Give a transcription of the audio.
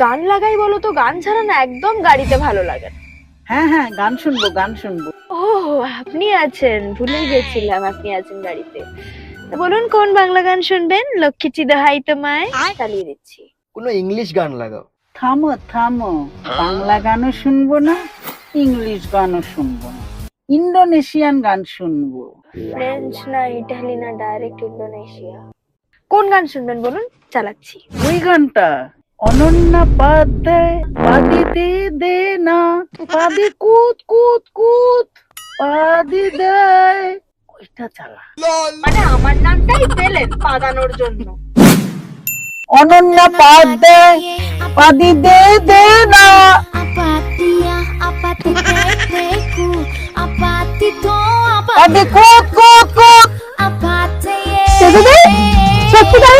গান লাগাই বলো তো, গান ছাড়া না একদম গাড়িতে ভালো লাগে না। হ্যাঁ হ্যাঁ, গান শুনবো গান শুনবো। ও আপনি আছেন, ভুলে গেছিলাম আপনি আছেন গাড়িতে। তা বলুন কোন বাংলা গান শুনবেন? লক্ষ্মীটি দোহাই তোমায় চালিয়ে দিচ্ছি। কোনো ইংলিশ গান লাগাও। থামো থামো, বাংলা গানও শুনবো না, ইংলিশ গানও শুনবো না, ইন্দোনেশিয়ান গান শুনবো। ফ্রেঞ্চ না ইটালি না ডাইরেক্ট ইন্দোনেশিয়া। কোন গান শুনবেন বলুন, চালাচ্ছি। ওই গানটা, অনন্যা পাদ দেয় পাদি দে দে না, পাদি কুত কুত কুত পাদি দেয়, ওইটা চালা। মানে আমার নামটাই পেলেন পাদানোর জন্য। অনন্যা পাদ দেয় পাদি দে দে না। পাদি কুত কুত কুত। সত্যি তাই